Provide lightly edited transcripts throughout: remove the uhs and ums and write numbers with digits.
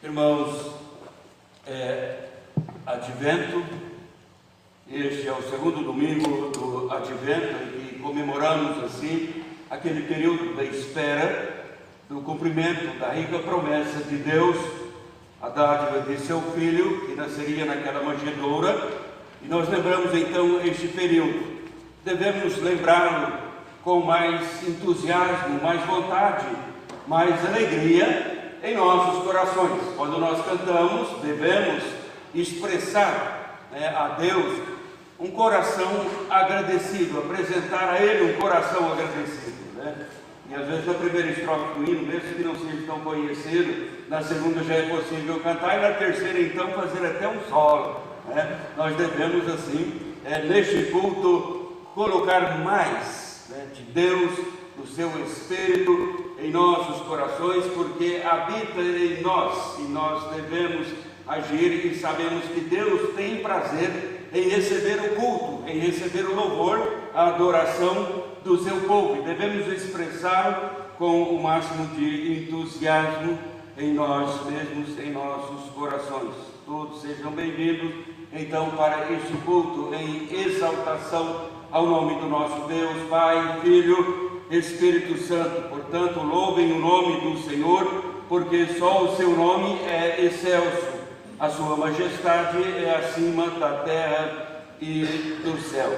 Irmãos, Advento, este é o segundo domingo do Advento e comemoramos assim aquele período da espera do cumprimento da rica promessa de Deus, a dádiva de seu Filho, que nasceria naquela manjedoura, e nós lembramos então este período. Devemos lembrá-lo com mais entusiasmo, mais vontade, mais alegria em nossos corações. Quando nós cantamos, devemos expressar a Deus um coração agradecido, apresentar a Ele um coração agradecido, E às vezes na primeira estrofe do hino, mesmo que não seja tão conhecido, na segunda já é possível cantar, e na terceira então fazer até um solo, Nós devemos assim, neste culto, colocar mais de Deus, do seu Espírito em nossos corações, porque habita em nós, e nós devemos agir, e sabemos que Deus tem prazer em receber o culto, em receber o louvor, a adoração do seu povo, e devemos expressá-lo com o máximo de entusiasmo em nós mesmos, em nossos corações. Todos sejam bem-vindos então para este culto em exaltação ao nome do nosso Deus, Pai, Filho, Espírito Santo. Portanto, louvem o nome do Senhor, porque só o seu nome é excelso, a sua majestade é acima da terra e do céu.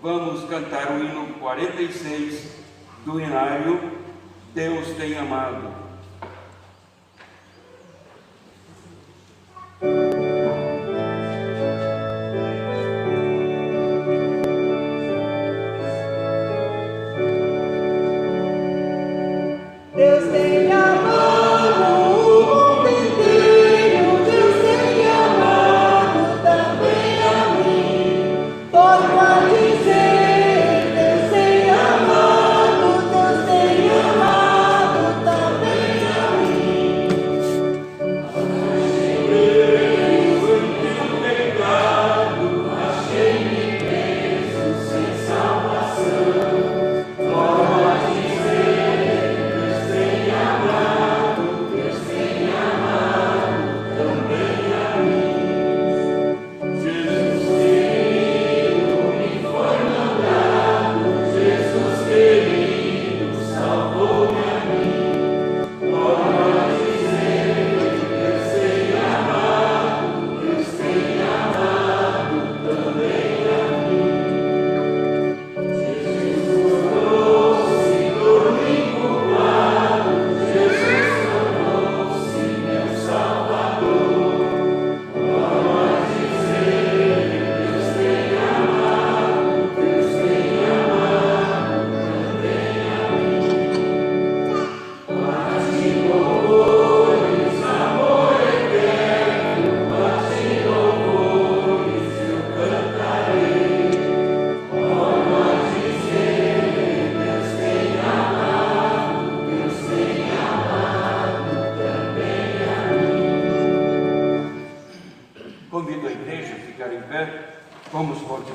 Vamos cantar o hino 46 do Inário, Deus tem amado. Deus tem amado também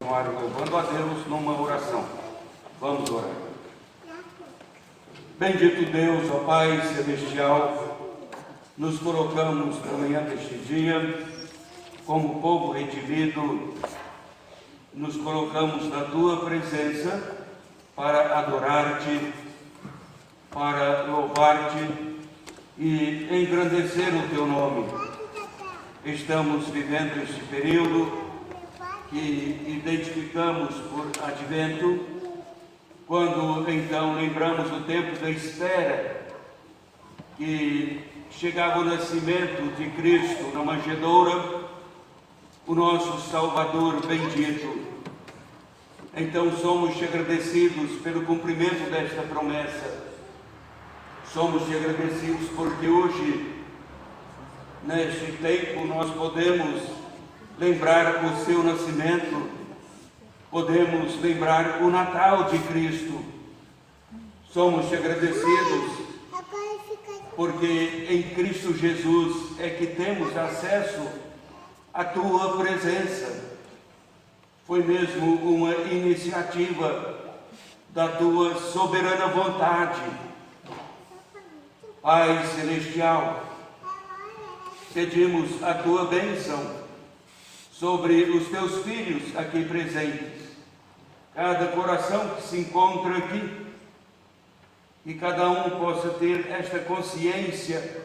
continuar louvando a Deus numa oração. Vamos orar. Bendito Deus, ó Pai Celestial, nos colocamos na manhã deste dia, como povo redimido, nos colocamos na Tua presença para adorar-te, para louvar-te e engrandecer o Teu nome. Estamos vivendo este período que identificamos por Advento, quando então lembramos o tempo da espera, que chegava o nascimento de Cristo na manjedoura, o nosso Salvador bendito. Então somos agradecidos pelo cumprimento desta promessa. Somos agradecidos porque hoje, neste tempo, nós podemos lembrar o seu nascimento, podemos lembrar o Natal de Cristo. Somos agradecidos porque em Cristo Jesus é que temos acesso à Tua presença. Foi mesmo uma iniciativa da Tua soberana vontade. Pai Celestial, pedimos a Tua bênção sobre os Teus filhos aqui presentes, cada coração que se encontra aqui, que cada um possa ter esta consciência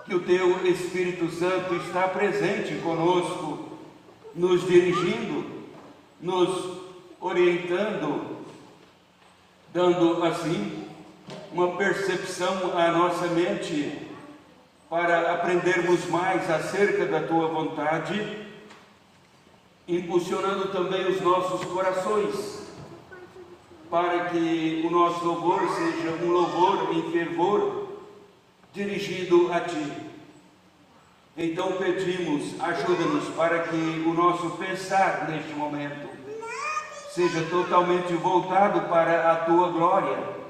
que o Teu Espírito Santo está presente conosco, nos dirigindo, nos orientando, dando assim uma percepção à nossa mente para aprendermos mais acerca da Tua vontade, impulsionando também os nossos corações, para que o nosso louvor seja um louvor em fervor, dirigido a Ti. Então pedimos, ajuda-nos para que o nosso pensar neste momento seja totalmente voltado para a Tua glória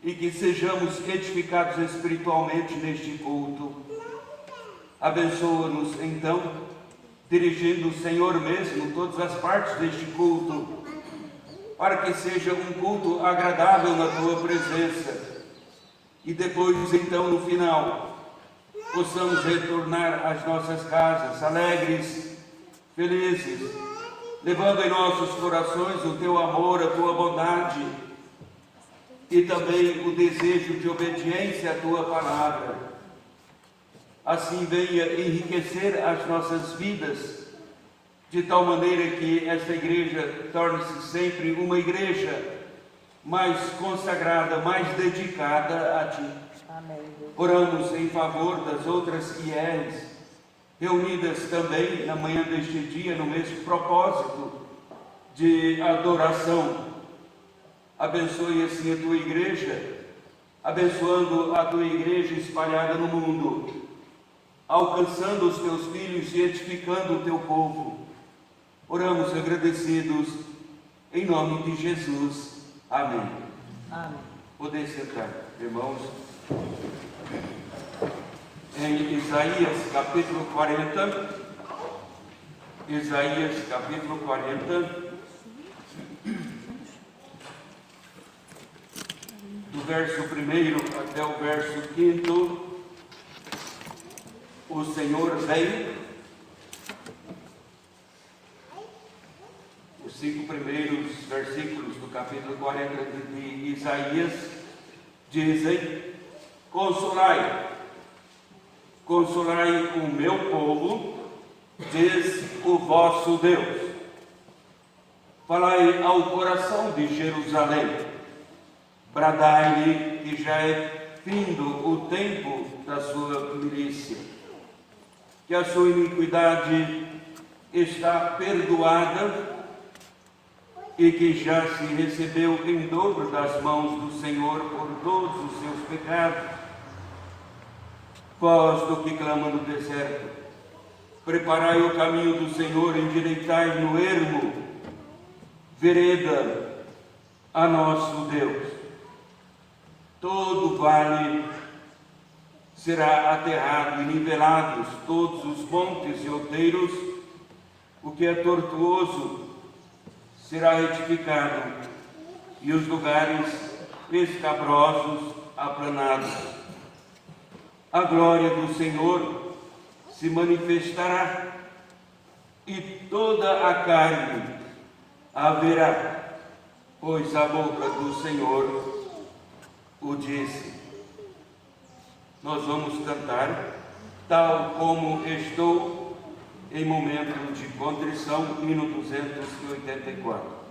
e que sejamos edificados espiritualmente neste culto. Abençoa-nos então, dirigindo o Senhor mesmo todas as partes deste culto, para que seja um culto agradável na Tua presença e depois então no final possamos retornar às nossas casas, alegres, felizes, levando em nossos corações o Teu amor, a Tua bondade e também o desejo de obediência à Tua palavra. Assim venha enriquecer as nossas vidas, de tal maneira que esta igreja torne-se sempre uma igreja mais consagrada, mais dedicada a Ti. Amém. Oramos em favor das outras IRs, reunidas também na manhã deste dia, no mesmo propósito de adoração. Abençoe assim a Tua igreja, abençoando a Tua igreja espalhada no mundo, alcançando os Teus filhos e edificando o Teu povo. Oramos agradecidos, em nome de Jesus. Amém. Amém. Podem sentar, irmãos. Em Isaías capítulo 40, Isaías capítulo 40, do verso 1 até o verso 5, o Senhor vem. Os 5 primeiros versículos do capítulo 40 de Isaías dizem: Consolai, consolai o meu povo, diz o vosso Deus. Falai ao coração de Jerusalém, bradai-lhe que já é findo o tempo da sua milícia, que a sua iniquidade está perdoada e que já se recebeu em dobro das mãos do Senhor por todos os seus pecados. Vós do que clama no deserto, preparai o caminho do Senhor, endireitai no ermo, vereda a nosso Deus. Todo vale será aterrado e nivelados todos os montes e outeiros O que é tortuoso será retificado, e os lugares escabrosos aplanados. A glória do Senhor se manifestará, e toda a carne a verá, pois a boca do Senhor o disse. Nós vamos cantar, tal como estou, em momento de contrição, hino 284.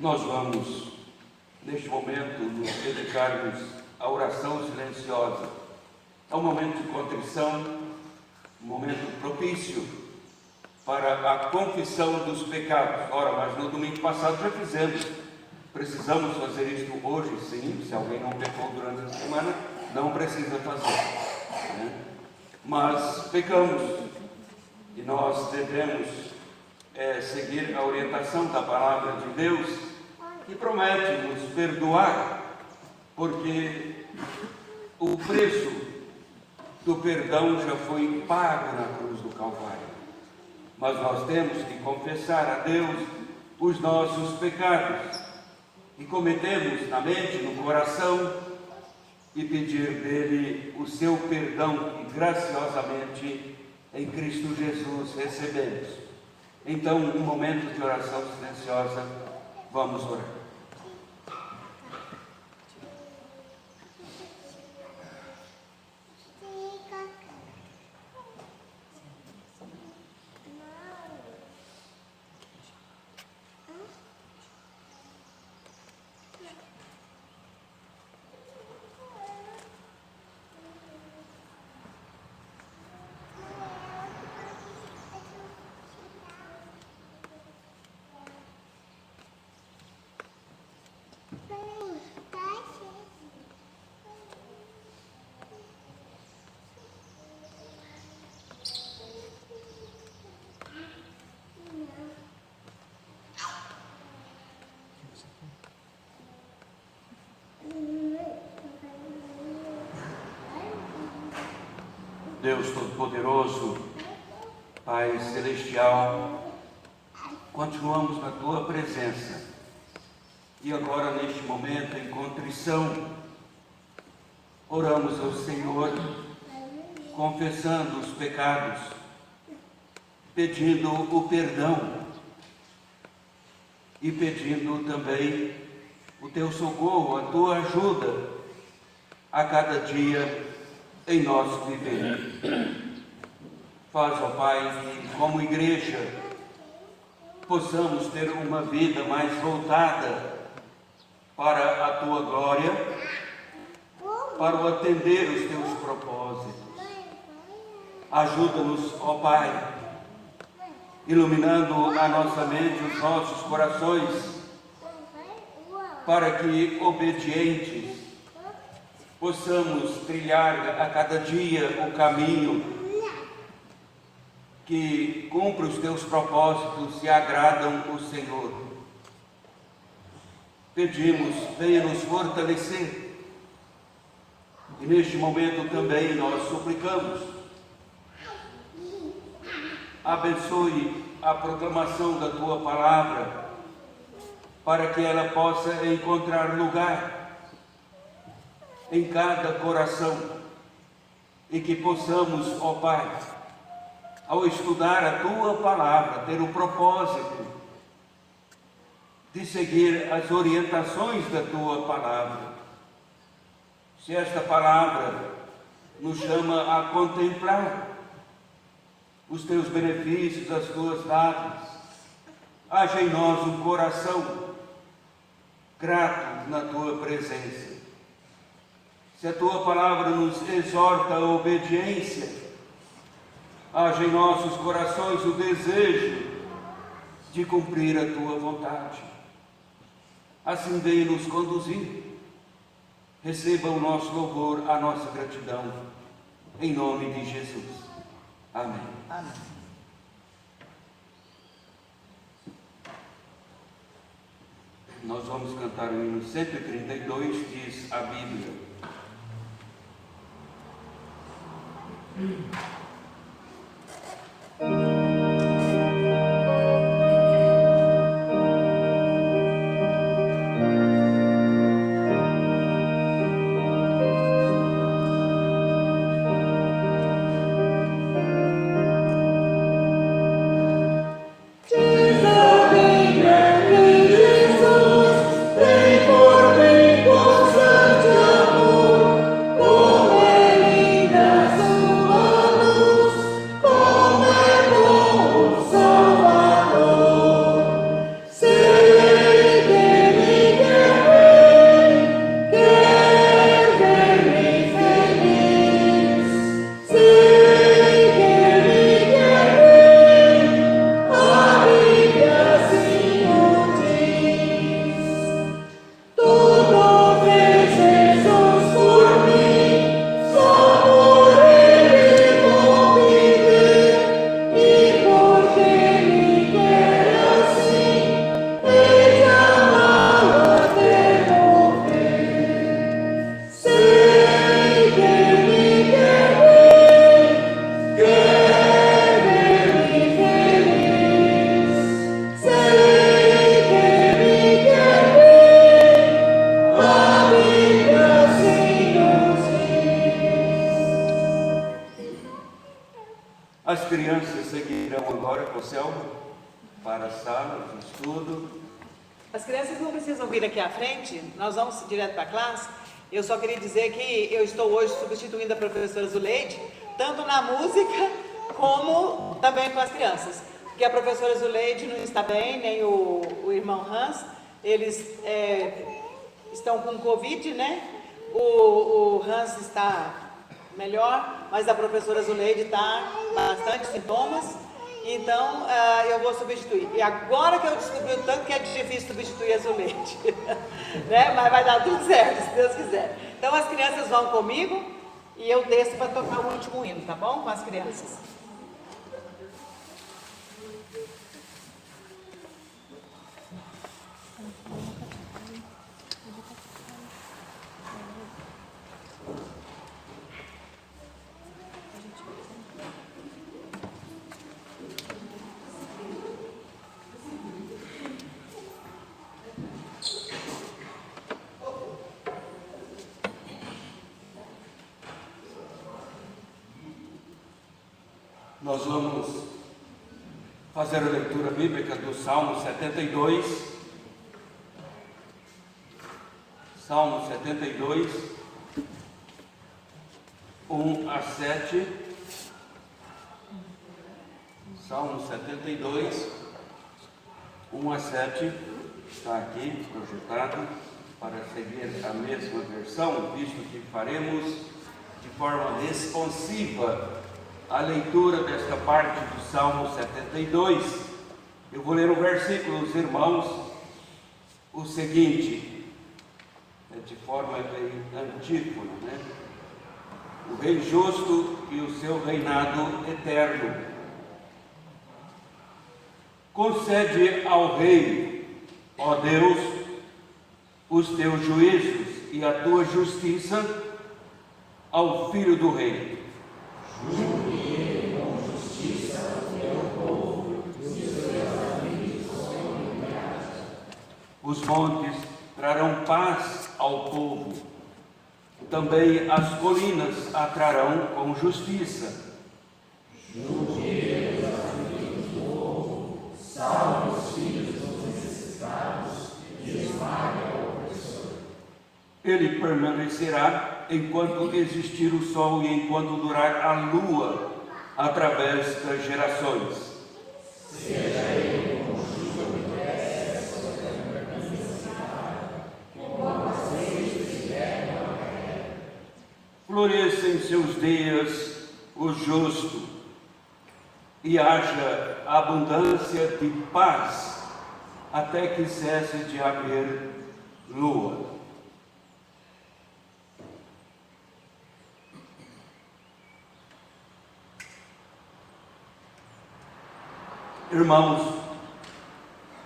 Nós vamos, neste momento, nos dedicarmos à oração silenciosa. É um momento de contrição, um momento propício para a confissão dos pecados. Ora, mas no domingo passado já fizemos. Precisamos fazer isto hoje, sim. Se alguém não pecou durante a semana, não precisa fazer, né? Mas pecamos e nós devemos seguir a orientação da palavra de Deus, que promete nos perdoar, porque o preço do perdão já foi pago na cruz do Calvário. Mas nós temos que confessar a Deus os nossos pecados e cometemos na mente, no coração, e pedir dele o seu perdão que graciosamente em Cristo Jesus recebemos. Então, um momento de oração silenciosa, vamos orar. Deus Todo-Poderoso, Pai Celestial, continuamos na Tua presença e agora neste momento em contrição, oramos ao Senhor, confessando os pecados, pedindo o perdão e pedindo também o Teu socorro, a Tua ajuda a cada dia em nosso viver. Faz, ó Pai, que como igreja possamos ter uma vida mais voltada para a Tua glória, para o atender os Teus propósitos. Ajuda-nos, ó Pai, iluminando a nossa mente, os nossos corações, para que, obedientes, possamos trilhar a cada dia o caminho que cumpre os Teus propósitos e agradam o Senhor. Pedimos, venha nos fortalecer. E neste momento também nós suplicamos, abençoe a proclamação da Tua palavra, para que ela possa encontrar lugar em cada coração e que possamos, ó Pai, ao estudar a Tua palavra, ter o propósito de seguir as orientações da Tua palavra. Se esta palavra nos chama a contemplar os Teus benefícios, as Tuas dádivas, haja em nós um coração grato na Tua presença. Se a Tua palavra nos exorta a obediência, haja em nossos corações o desejo de cumprir a Tua vontade. Assim venha nos conduzir. Receba o nosso louvor, a nossa gratidão, em nome de Jesus. Amém. Amém. Nós vamos cantar o hino 132, diz a Bíblia. Constante amor, como ele na sua agora com o Selma para a sala de estudo. As crianças não precisam vir aqui à frente, nós vamos direto para a classe. Eu só queria dizer que eu estou hoje substituindo a professora Zuleide, tanto na música como também com as crianças. Porque a professora Zuleide não está bem, nem o irmão Hans, eles estão com Covid, né? O Hans está melhor, mas a professora Zuleide está com bastante sintomas, então eu vou substituir. E agora que eu descobri o tanto que é difícil substituir a Zuleide, né? Mas vai dar tudo certo, se Deus quiser. Então as crianças vão comigo e eu desço para tocar o último hino, tá bom? Com as crianças. Nós vamos fazer a leitura bíblica do Salmo 72. Salmo 72, 1 a 7. Salmo 72, 1 a 7. Está aqui projetado para seguir a mesma versão, visto que faremos de forma responsiva a leitura desta parte do Salmo 72. Eu vou ler o versículo, os irmãos, o seguinte, de forma antífona, né? O Rei justo e o seu reinado eterno. Concede ao Rei, ó Deus, os teus juízos e a tua justiça ao Filho do Rei. Julgue com justiça o teu povo e os teus amigos com humildade. Os montes trarão paz ao povo, também as colinas a trarão com justiça. Julgue os amigos do povo, salve os filhos dos necessitados e esmague o opressor. Ele permanecerá enquanto existir o sol e enquanto durar a lua, através das gerações. Seja ele como chuva que desce sobre a necessidade, como azeite de terra na terra. Floresça em seus dias o justo, e haja abundância de paz, até que cesse de haver lua. Irmãos,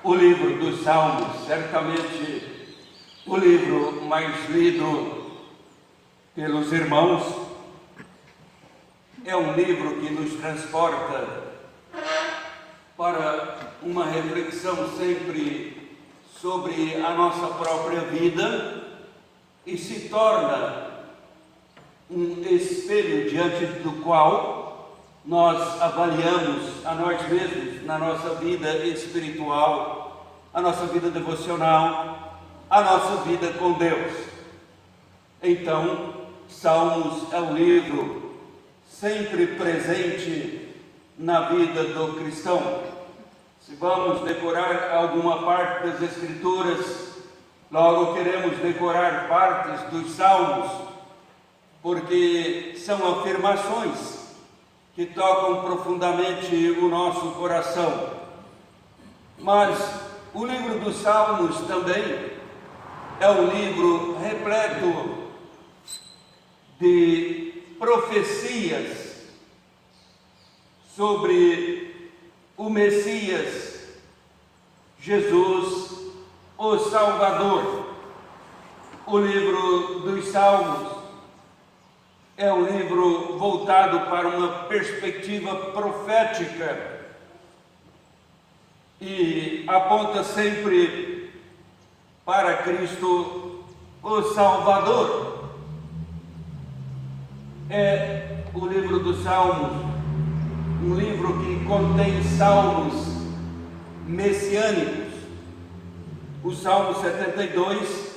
o livro dos Salmos, certamente o livro mais lido pelos irmãos, é um livro que nos transporta para uma reflexão sempre sobre a nossa própria vida e se torna um espelho diante do qual nós avaliamos a nós mesmos na nossa vida espiritual, a nossa vida devocional, a nossa vida com Deus. Então, Salmos é um livro sempre presente na vida do cristão. Se vamos decorar alguma parte das Escrituras, logo queremos decorar partes dos Salmos, porque são afirmações que tocam profundamente o nosso coração. Mas o livro dos Salmos também é um livro repleto de profecias sobre o Messias, Jesus, o Salvador. O livro dos Salmos é um livro voltado para uma perspectiva profética e aponta sempre para Cristo, o Salvador. É o livro dos Salmos um livro que contém salmos messiânicos. O Salmo 72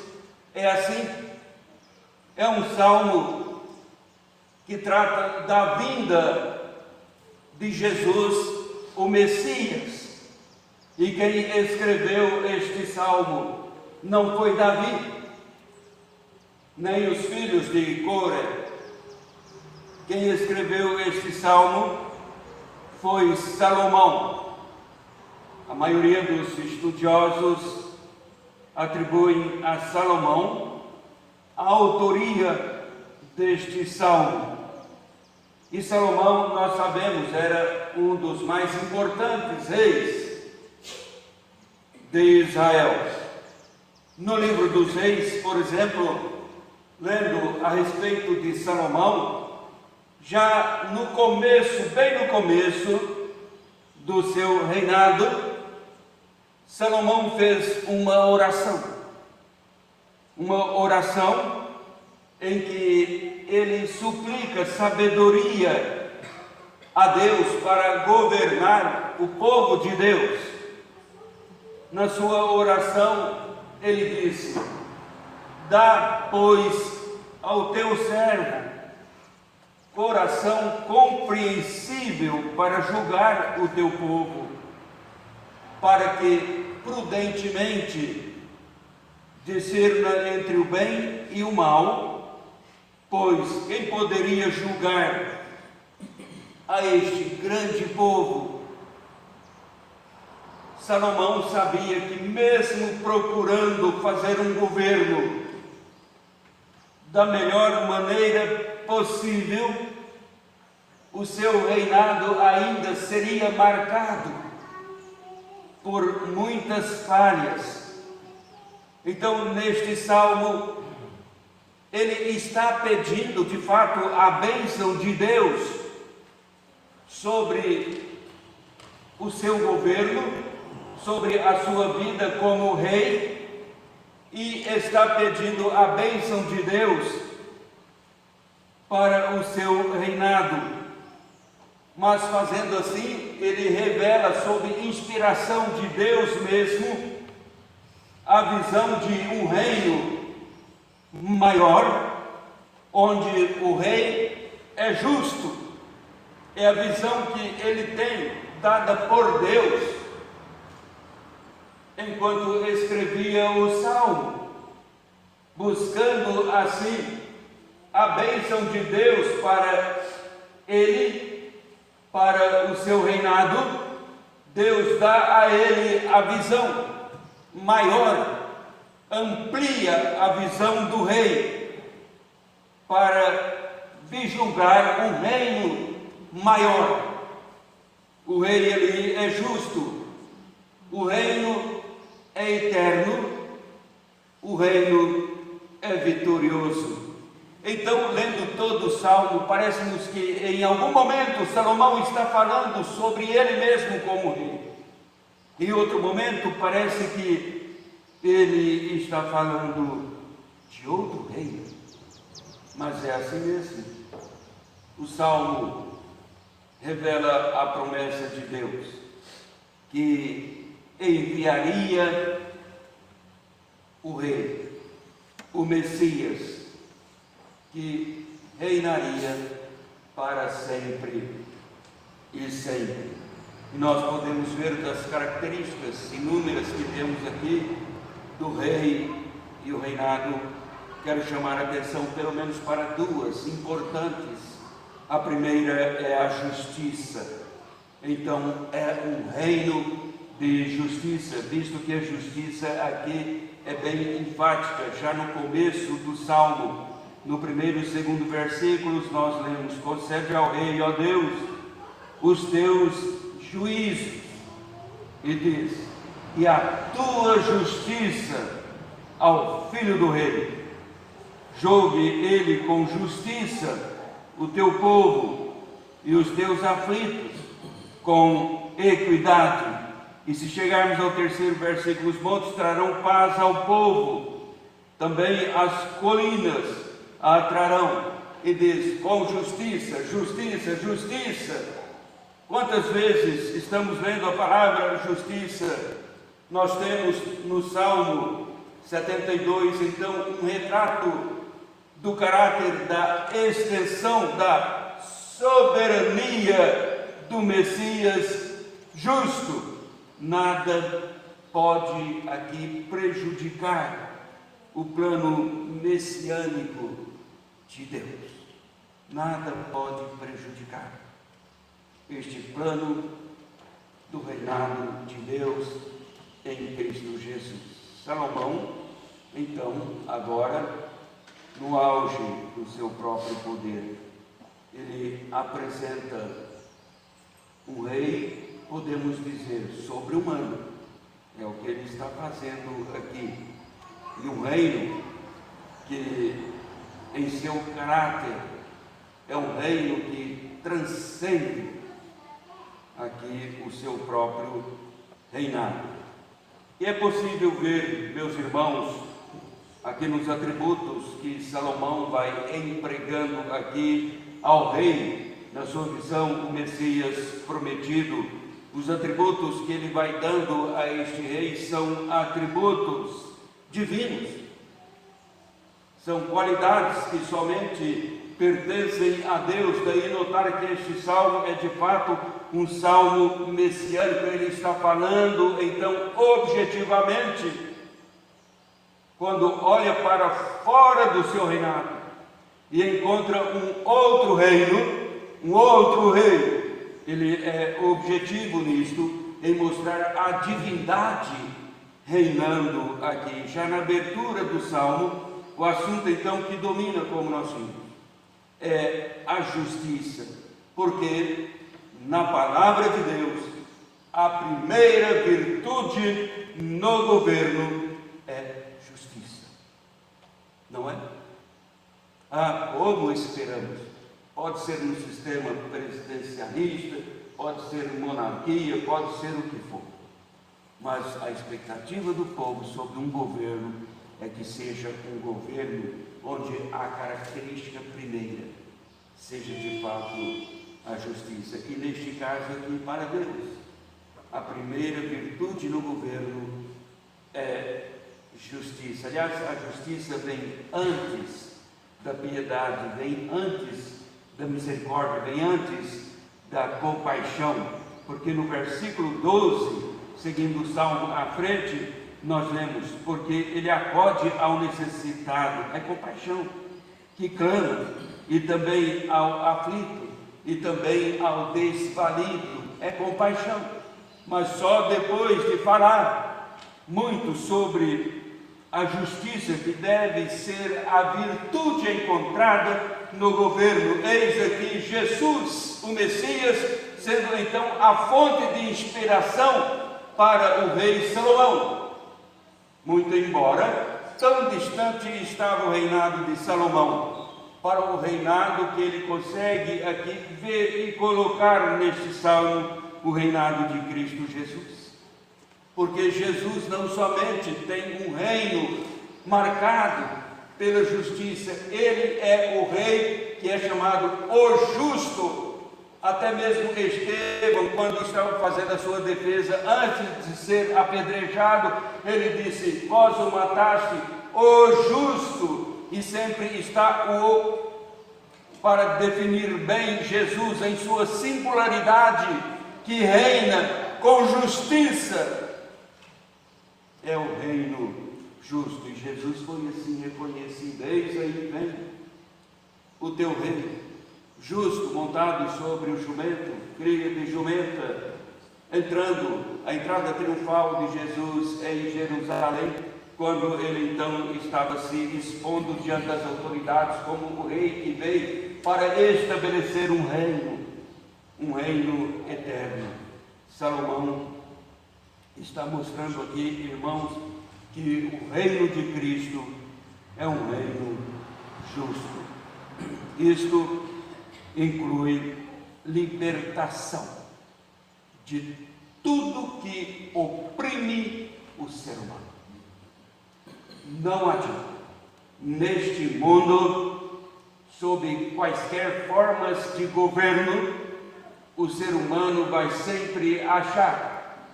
é assim, é um salmo que trata da vinda de Jesus, o Messias. E quem escreveu este salmo não foi Davi, nem os filhos de Core. Quem escreveu este salmo foi Salomão. A maioria dos estudiosos atribuem a Salomão a autoria deste salmo. E Salomão, nós sabemos, era um dos mais importantes reis de Israel. No livro dos Reis, por exemplo, lendo a respeito de Salomão, já no começo, bem no começo do seu reinado, Salomão fez uma oração em que ele suplica sabedoria a Deus para governar o povo de Deus. Na sua oração, ele disse: dá, pois, ao teu servo coração compreensível para julgar o teu povo, para que prudentemente discerna entre o bem e o mal, pois quem poderia julgar a este grande povo? Salomão sabia que, mesmo procurando fazer um governo da melhor maneira possível, o seu reinado ainda seria marcado por muitas falhas. Então, neste salmo, ele está pedindo, de fato, a bênção de Deus sobre o seu governo, sobre a sua vida como rei, e está pedindo a bênção de Deus para o seu reinado. Mas fazendo assim, ele revela, sob inspiração de Deus mesmo, a visão de um reino maior, onde o rei é justo. É a visão que ele tem, dada por Deus, enquanto escrevia o salmo, buscando assim a bênção de Deus para ele, para o seu reinado. Deus dá a ele a visão maior, amplia a visão do rei para vislumbrar um reino maior. O rei ele é justo, o reino é eterno, o reino é vitorioso. Então, lendo todo o salmo, parece-nos que em algum momento Salomão está falando sobre ele mesmo como rei. Em outro momento, parece que ele está falando de outro reino. Mas é assim mesmo. O salmo revela a promessa de Deus, que enviaria o rei, o Messias, que reinaria para sempre e sempre. E nós podemos ver das características inúmeras que temos aqui do rei e o reinado. Quero chamar a atenção pelo menos para duas importantes. A primeira é a justiça. Então é um reino de justiça, visto que a justiça aqui é bem enfática. Já no começo do salmo, no primeiro e segundo versículos, nós lemos: concede ao rei, ó Deus, os teus juízos, e diz: e a tua justiça ao filho do rei. Julgue ele com justiça o teu povo e os teus aflitos com equidade. E se chegarmos ao terceiro versículo, os montes trarão paz ao povo, também as colinas a trarão. E diz: com justiça, justiça, justiça Quantas vezes estamos lendo a palavra justiça? Nós temos no Salmo 72, então, um retrato do caráter da extensão da soberania do Messias justo. Nada pode aqui prejudicar o plano messiânico de Deus. Nada pode prejudicar este plano do reinado de Deus em Cristo Jesus. Salomão, então, agora, no auge do seu próprio poder, ele apresenta um rei, podemos dizer, sobre-humano. É o que ele está fazendo aqui. E um reino que, em seu caráter, é um reino que transcende aqui o seu próprio reinado. E é possível ver, meus irmãos, aqui nos atributos que Salomão vai empregando aqui ao rei, na sua visão, o Messias prometido. Os atributos que ele vai dando a este rei são atributos divinos, são qualidades que somente pertencem a Deus. Daí notar que este salmo é de fato um salmo messiânico. Ele está falando então objetivamente, quando olha para fora do seu reinado e encontra um outro reino, um outro rei, ele é objetivo nisto, em mostrar a divindade reinando aqui. Já na abertura do salmo, o assunto então que domina, como nós vimos, é a justiça, porque na palavra de Deus, a primeira virtude no governo é justiça, não é? Como esperamos? Pode ser no sistema presidencialista, pode ser monarquia, pode ser o que for, mas a expectativa do povo sobre um governo é que seja um governo onde a característica primeira seja de fato a justiça. E neste caso aqui, para Deus, a primeira virtude no governo é justiça. Aliás, a justiça vem antes da piedade, vem antes da misericórdia, vem antes da compaixão, porque no versículo 12, seguindo o salmo à frente, nós lemos: porque ele acode ao necessitado, é compaixão, que clama, e também ao aflito, e também ao desvalido, é compaixão. Mas só depois de falar muito sobre a justiça, que deve ser a virtude encontrada no governo, eis aqui Jesus, o Messias, sendo então a fonte de inspiração para o rei Salomão. Muito embora tão distante estava o reinado de Salomão para o reinado que ele consegue aqui ver e colocar neste salmo, o reinado de Cristo Jesus. Porque Jesus não somente tem um reino marcado pela justiça, ele é o rei que é chamado o justo. Até mesmo Estevão, quando estava fazendo a sua defesa, antes de ser apedrejado, ele disse: vós o mataste, o justo. E sempre está para definir bem Jesus em sua singularidade, que reina com justiça. É o reino justo, e Jesus foi assim reconhecido. Eis aí vem o teu rei justo, montado sobre o jumento, cria de jumenta, a entrada triunfal de Jesus é em Jerusalém, quando ele então estava se expondo diante das autoridades como o rei que veio para estabelecer um reino eterno. Salomão está mostrando aqui, irmãos, que o reino de Cristo é um reino justo. Isto inclui libertação de tudo que oprime o ser humano. Não adianta, neste mundo, sob quaisquer formas de governo, o ser humano vai sempre achar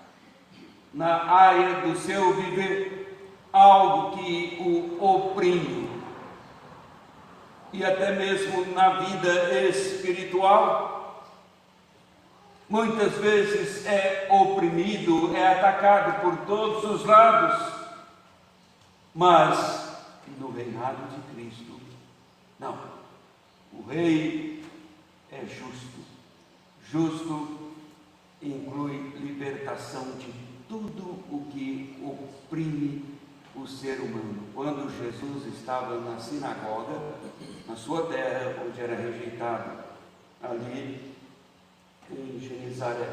na área do seu viver algo que o oprime. E até mesmo na vida espiritual, muitas vezes é oprimido, é atacado por todos os lados, mas no reinado de Cristo, não. O rei é justo. Justo inclui libertação de tudo o que oprime o ser humano. Quando Jesus estava na sinagoga, na sua terra, onde era rejeitado, ali em Genezaré,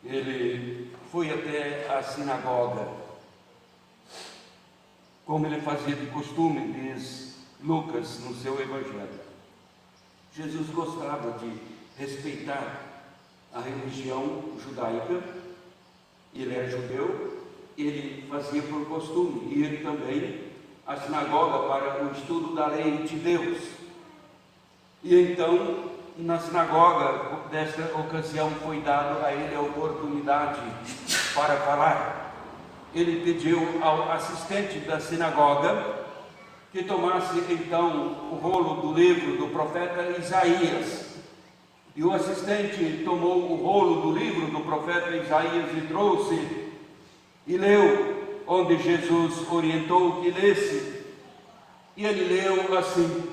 ele foi até a sinagoga, como ele fazia de costume, diz Lucas no seu evangelho. Jesus gostava de respeitar a religião judaica, ele era judeu, ele fazia por costume ir também à sinagoga para o estudo da lei de Deus. E então, na sinagoga, desta ocasião, foi dado a ele a oportunidade para falar. Ele pediu ao assistente da sinagoga que tomasse então o rolo do livro do profeta Isaías. E o assistente tomou o rolo do livro do profeta Isaías e trouxe e leu, onde Jesus orientou que lesse. E ele leu assim: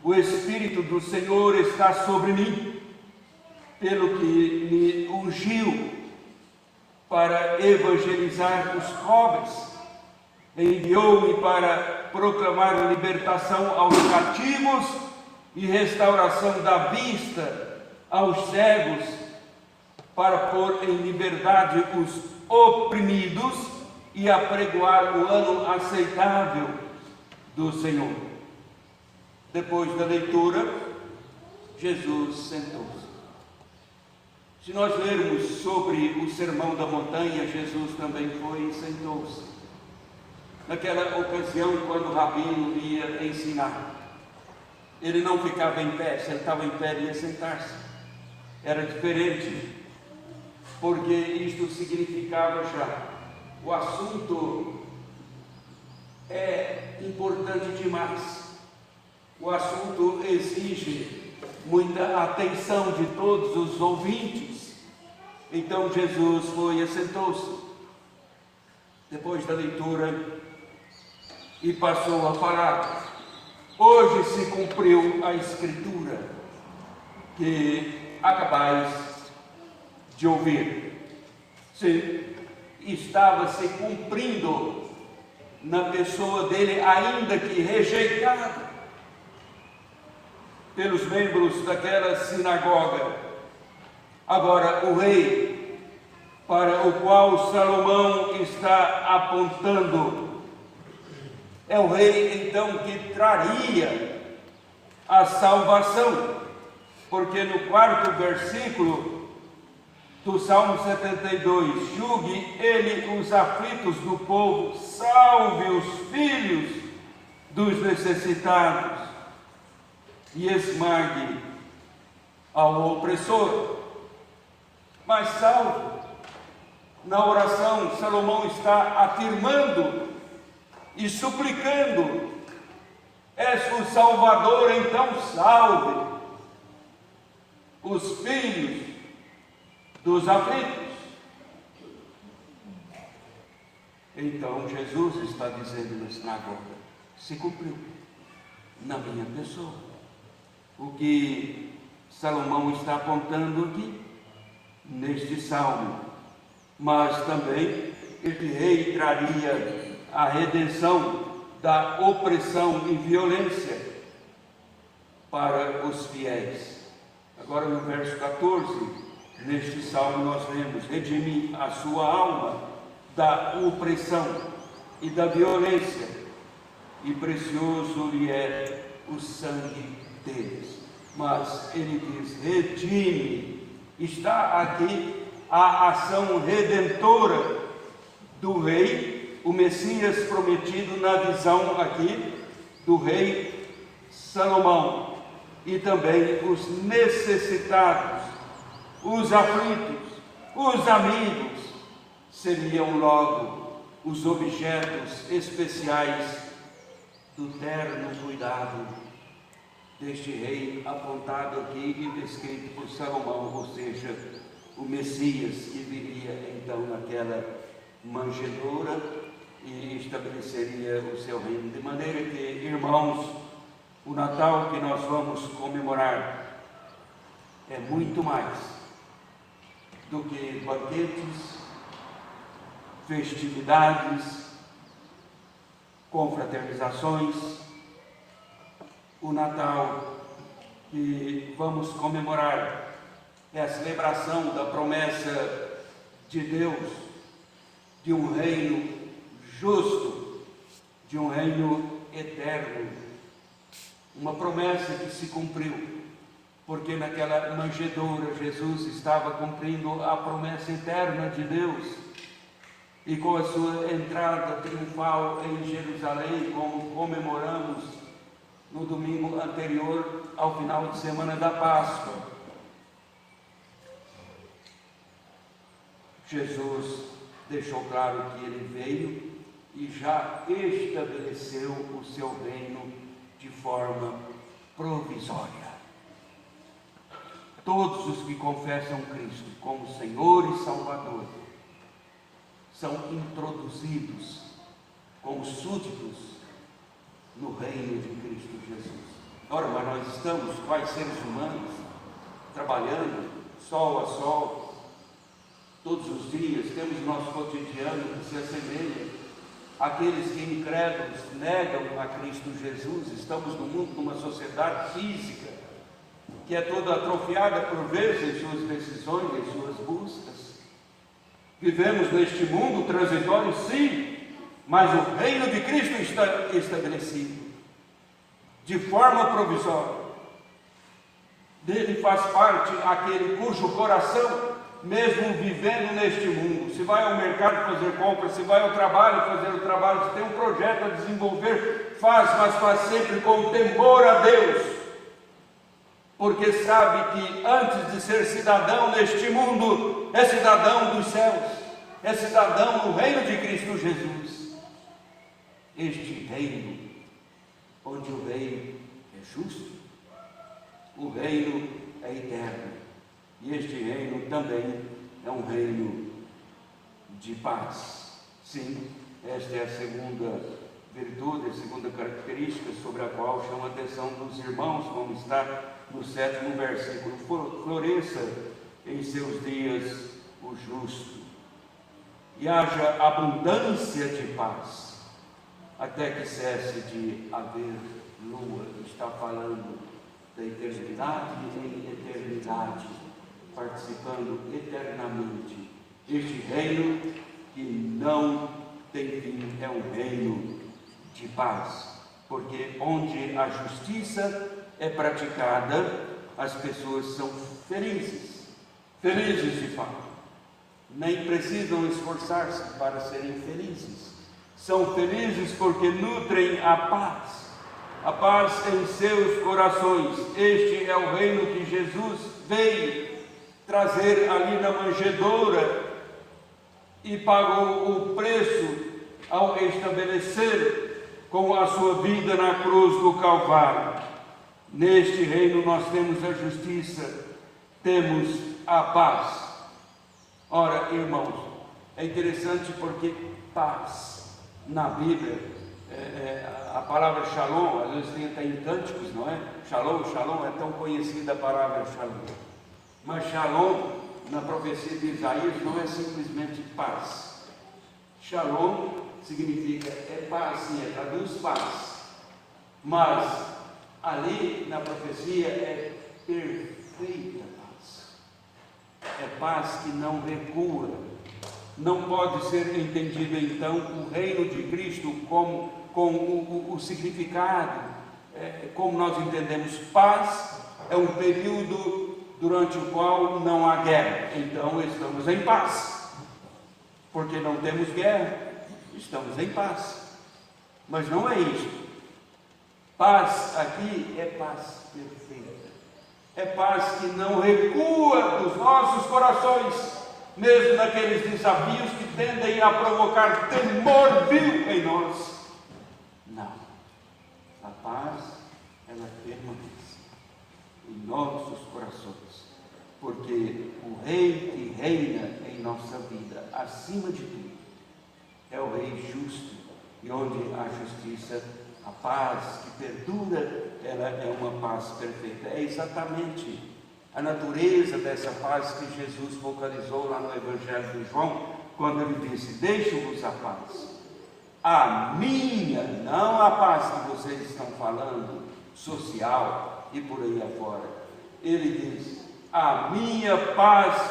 o Espírito do Senhor está sobre mim, pelo que me ungiu para evangelizar os pobres, enviou-me para proclamar libertação aos cativos e restauração da vista aos cegos, para pôr em liberdade os oprimidos e apregoar o ano aceitável do Senhor. Depois da leitura, Jesus sentou-se. Se nós lermos sobre o Sermão da Montanha, Jesus também foi e sentou-se. Naquela ocasião, quando o rabino ia ensinar, ele não ficava em pé. Se ele estava em pé, ele ia sentar-se. Era diferente, porque isto significava já: o assunto é importante demais, o assunto exige muita atenção de todos os ouvintes. Então Jesus foi e sentou-se, depois da leitura, e passou a falar: hoje se cumpriu a escritura que acabais de ouvir. Estava se cumprindo na pessoa dele, ainda que rejeitado pelos membros daquela sinagoga. Agora, o rei para o qual Salomão está apontando é o rei então que traria a salvação, porque no 4º versículo do Salmo 72, julgue ele os aflitos do povo, salve os filhos dos necessitados e esmague ao opressor. Mas salve, na oração, Salomão está afirmando e suplicando: és o Salvador, então salve os filhos dos aflitos. Então Jesus está dizendo na sinagoga: se cumpriu na minha pessoa o que Salomão está apontando aqui neste salmo. Mas também este rei traria a redenção da opressão e violência para os fiéis. Agora no verso 14, neste salmo nós lemos: redime a sua alma da opressão e da violência, e precioso lhe é o sangue deles. Mas ele diz: redime. Está aqui a ação redentora do rei, o Messias prometido na visão aqui do rei Salomão. e também os necessitados, os aflitos, os amigos, seriam logo os objetos especiais do terno cuidado deste rei apontado aqui e descrito por Salomão, ou seja, o Messias que viria então naquela manjedoura e estabeleceria o seu reino. De maneira que, irmãos, o Natal que nós vamos comemorar é muito mais do que banquetes, festividades, confraternizações. O Natal que vamos comemorar é a celebração da promessa de Deus, de um reino justo, de um reino eterno. Uma promessa que se cumpriu, porque naquela manjedoura Jesus estava cumprindo a promessa eterna de Deus. E com a sua entrada triunfal em Jerusalém, como comemoramos no domingo anterior ao final de semana da Páscoa, Jesus deixou claro que ele veio e já estabeleceu o seu reino de forma provisória. Todos os que confessam Cristo como Senhor e Salvador são introduzidos como súditos no reino de Cristo Jesus. Ora, mas nós estamos, quais seres humanos, trabalhando sol a sol, todos os dias, temos nosso cotidiano que se assemelha àqueles que incrédulos negam a Cristo Jesus. Estamos no mundo, numa sociedade física, que é toda atrofiada por vezes em suas decisões, em suas buscas. Vivemos neste mundo transitório, sim, mas o reino de Cristo está estabelecido de forma provisória. Dele faz parte aquele cujo coração, mesmo vivendo neste mundo, se vai ao mercado fazer compras, se vai ao trabalho fazer o trabalho, se tem um projeto a desenvolver, mas faz sempre com temor a Deus, porque sabe que antes de ser cidadão neste mundo, é cidadão dos céus, é cidadão do reino de Cristo Jesus. Este reino, onde o rei é justo, o reino é eterno, e este reino também é um reino de paz. Sim, esta é a segunda virtude, a segunda característica sobre a qual chama a atenção dos irmãos, como está no 7º versículo: floresça em seus dias o justo, e haja abundância de paz, até que cesse de haver lua. Está falando da eternidade em eternidade, participando eternamente. Este reino que não tem fim é um reino de paz, porque onde a justiça é praticada, as pessoas são felizes, felizes de fato, nem precisam esforçar-se para serem felizes, são felizes porque nutrem a paz em seus corações. Este é o reino que Jesus veio trazer ali na manjedoura e pagou o preço ao estabelecer com a sua vida na cruz do Calvário. Neste reino nós temos a justiça, temos a paz. Ora, irmãos, é interessante porque paz na Bíblia, a palavra shalom, às vezes tem até em cânticos, não é? Shalom, shalom, é tão conhecida a palavra shalom. Mas shalom, na profecia de Isaías, não é simplesmente paz. Shalom significa, é paz, sim, traduz paz. Mas ali na profecia é perfeita paz. É paz que não recua. Não pode ser entendido então o reino de Cristo com o significado, como nós entendemos. Paz é um período durante o qual não há guerra, então estamos em paz, porque não temos guerra, estamos em paz. Mas não é isto. Paz aqui é paz perfeita. É paz que não recua dos nossos corações, mesmo naqueles desafios que tendem a provocar temor vil em nós. Não. A paz, ela permanece em nossos corações, porque o Rei que reina em nossa vida, acima de tudo, é o Rei justo, e onde há justiça, a paz que perdura, ela é uma paz perfeita. É exatamente a natureza dessa paz que Jesus vocalizou lá no Evangelho de João, quando ele disse: deixo-vos a paz. A minha, não a paz que vocês estão falando, social e por aí afora. Ele diz: a minha paz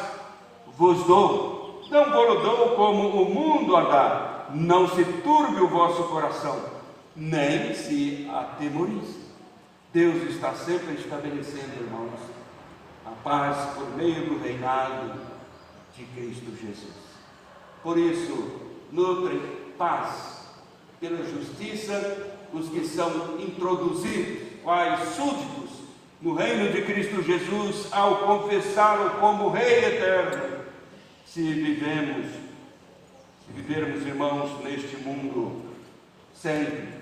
vos dou, não vos dou como o mundo a dá. Não se turbe o vosso coração, nem se atemorize. Deus está sempre estabelecendo, irmãos, a paz por meio do reinado de Cristo Jesus. Por isso, nutrem paz pela justiça os que são introduzidos, quais súditos, no reino de Cristo Jesus, ao confessá-lo como Rei eterno. Se vivermos, irmãos, neste mundo, sempre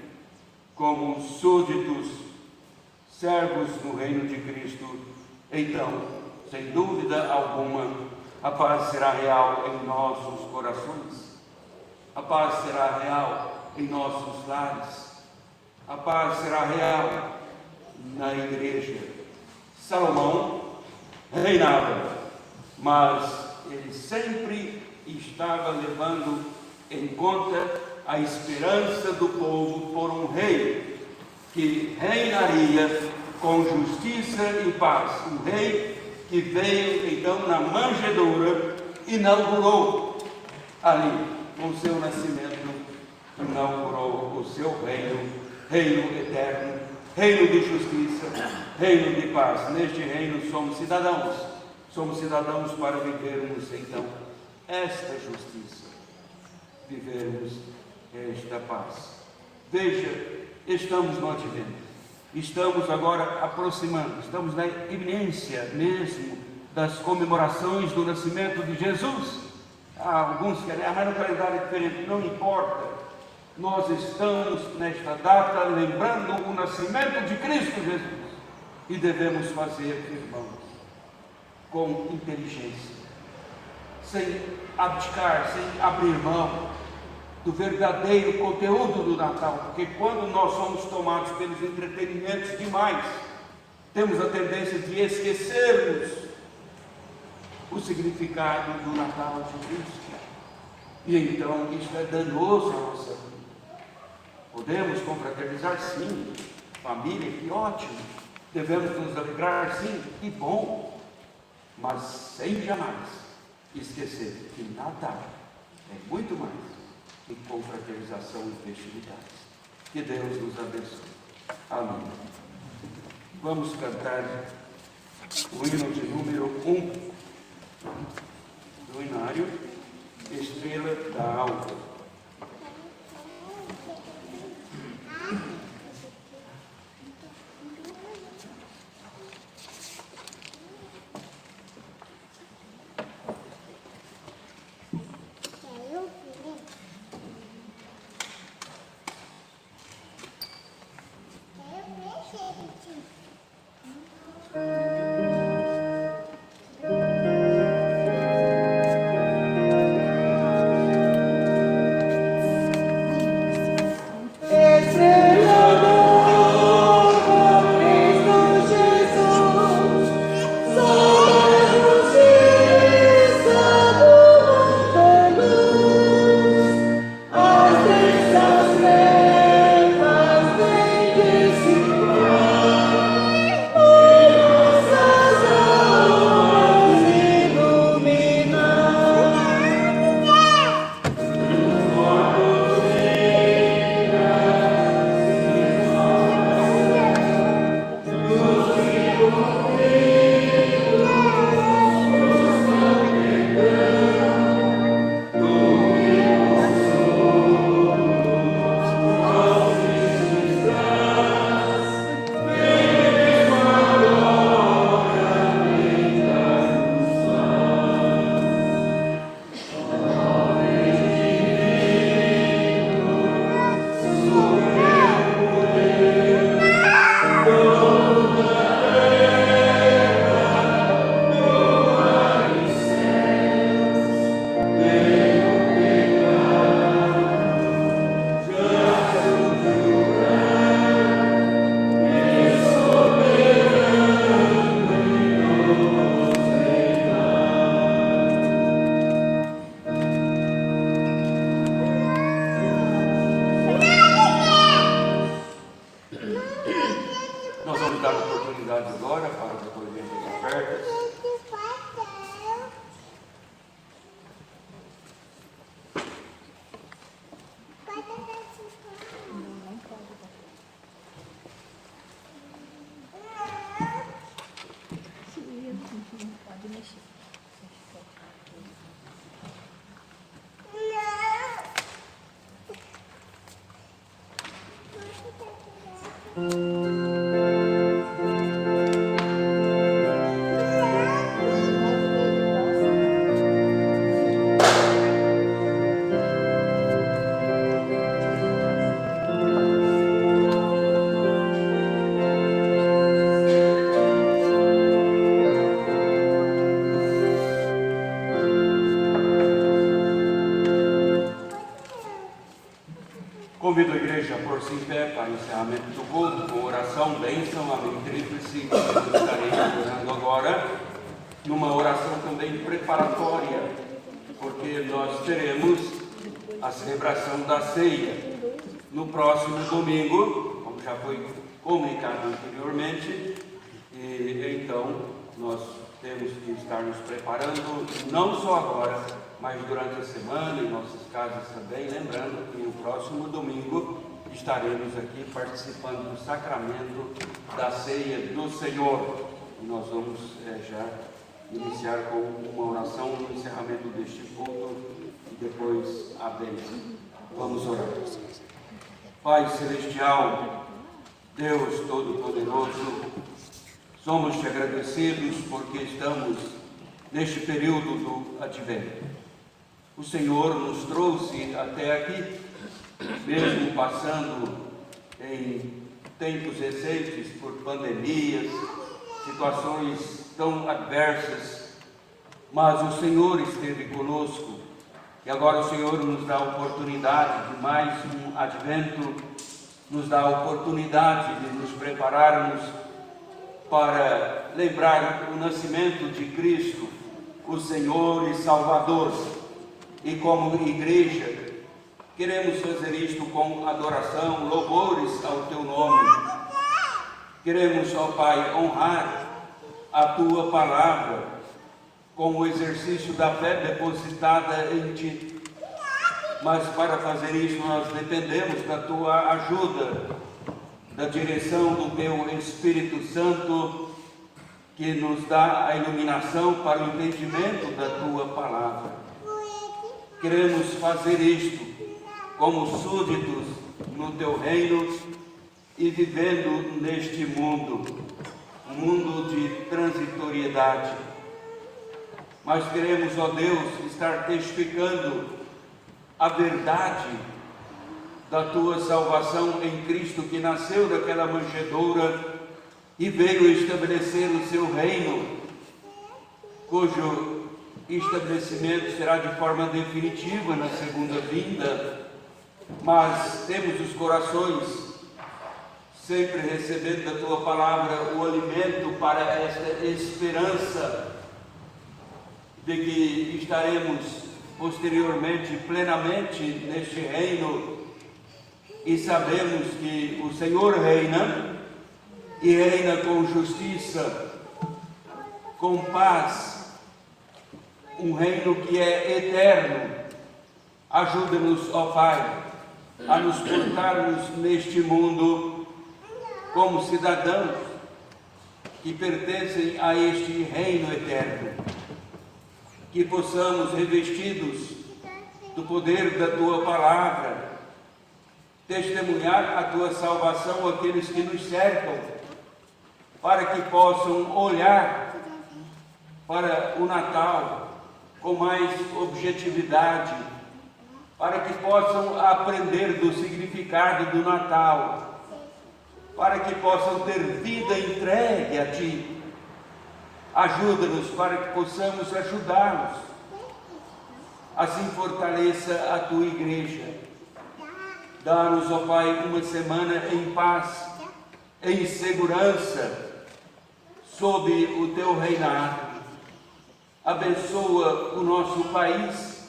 como súditos, servos no reino de Cristo, então, sem dúvida alguma, a paz será real em nossos corações, a paz será real em nossos lares, a paz será real na igreja. Salomão reinava, mas ele sempre estava levando em conta a esperança do povo por um rei que reinaria com justiça e paz. Um rei que veio então na manjedoura, inaugurou ali o seu nascimento, inaugurou o seu reino, reino eterno, reino de justiça, reino de paz. Neste reino somos cidadãos para vivermos então esta justiça, vivermos esta paz. Veja, estamos no advento, estamos agora aproximando, estamos na iminência mesmo das comemorações do nascimento de Jesus. Alguns querem, mas no calendário é diferente, não importa. Nós estamos nesta data lembrando o nascimento de Cristo Jesus, e devemos fazer, irmãos, com inteligência, sem abdicar, sem abrir mão do verdadeiro conteúdo do Natal, porque quando nós somos tomados pelos entretenimentos demais, temos a tendência de esquecermos o significado do Natal de Cristo, e então isso é danoso à nossa vida. Podemos confraternizar, sim, família, que ótimo, devemos nos alegrar, sim, que bom, mas sem jamais esquecer que Natal é muito mais que confraternização e festividades. Que Deus nos abençoe. Amém. Vamos cantar o hino de número 1 do hinário, Estrela da Alva. Convido a igreja a pôr-se em pé para o encerramento do culto, com oração, bênção, amém, tríplice. Eu estarei orando agora, numa oração também preparatória, porque nós teremos a celebração da ceia no próximo domingo, como já foi comunicado anteriormente, e então nós temos que estar nos preparando, não só agora, mas durante a semana, em nossas casas também, lembrando que no próximo domingo estaremos aqui participando do sacramento da ceia do Senhor. E nós vamos já iniciar com uma oração no encerramento deste culto e depois a bênção. Vamos orar. Pai Celestial, Deus Todo-Poderoso, somos-te agradecidos porque estamos neste período do Advento. O Senhor nos trouxe até aqui, mesmo passando em tempos recentes por pandemias, situações tão adversas, mas o Senhor esteve conosco e agora o Senhor nos dá a oportunidade de mais um Advento, nos dá a oportunidade de nos prepararmos para lembrar o nascimento de Cristo, o Senhor e Salvador. E como igreja, queremos fazer isto com adoração, louvores ao Teu nome. Queremos, ó Pai, honrar a Tua palavra com o exercício da fé depositada em Ti. Mas para fazer isso nós dependemos da Tua ajuda, da direção do Teu Espírito Santo, que nos dá a iluminação para o entendimento da Tua palavra. Queremos fazer isto como súditos no Teu reino e vivendo neste mundo, um mundo de transitoriedade. Mas queremos, ó Deus, estar testificando a verdade da Tua salvação em Cristo, que nasceu daquela manjedoura e veio estabelecer o Seu reino, cujo estabelecimento será de forma definitiva na segunda vinda, mas temos os corações sempre recebendo da Tua palavra o alimento para esta esperança de que estaremos posteriormente plenamente neste reino, e sabemos que o Senhor reina e reina com justiça, com paz, um reino que é eterno. Ajuda-nos, ó Pai, a nos portarmos neste mundo como cidadãos que pertencem a este reino eterno, que possamos, revestidos do poder da Tua palavra, testemunhar a Tua salvação àqueles que nos cercam, para que possam olhar para o Natal com mais objetividade, para que possam aprender do significado do Natal, para que possam ter vida entregue a Ti. Ajuda-nos para que possamos ajudá-los. Assim fortaleça a Tua igreja. Dá-nos, ó Pai, uma semana em paz, em segurança, sob o Teu reinado. Abençoa o nosso país,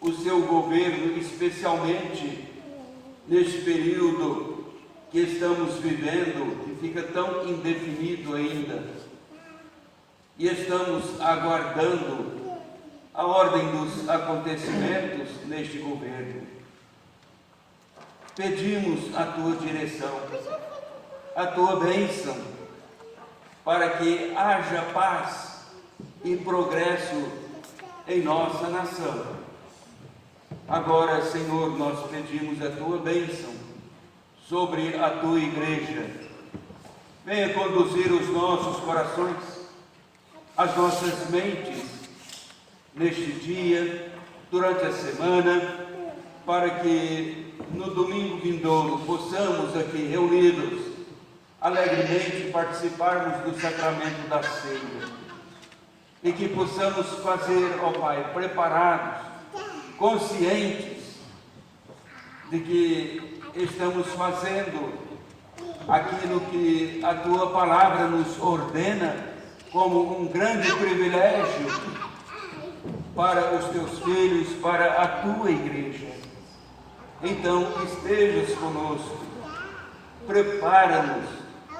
o seu governo, especialmente neste período que estamos vivendo, que fica tão indefinido ainda. E estamos aguardando a ordem dos acontecimentos neste governo. Pedimos a Tua direção, a Tua bênção, para que haja paz e progresso em nossa nação. Agora, Senhor, nós pedimos a Tua bênção sobre a Tua igreja. Venha conduzir os nossos corações, as nossas mentes, neste dia, durante a semana, para que no domingo vindouro possamos aqui reunidos, alegremente participarmos do sacramento da ceia. E que possamos fazer, ó Pai, preparados, conscientes de que estamos fazendo aquilo que a tua palavra nos ordena como um grande privilégio para os teus filhos, para a tua igreja. Então, estejas conosco, prepara-nos,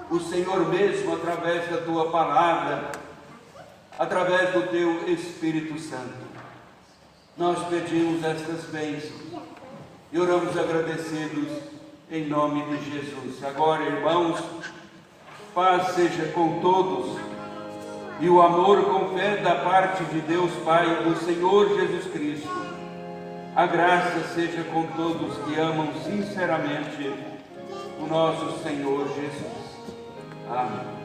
o Senhor mesmo, através da tua palavra, através do teu Espírito Santo. Nós pedimos estas bênçãos e oramos agradecidos em nome de Jesus. Agora, irmãos, paz seja com todos e o amor com fé da parte de Deus Pai e do Senhor Jesus Cristo. A graça seja com todos que amam sinceramente o nosso Senhor Jesus. Amém.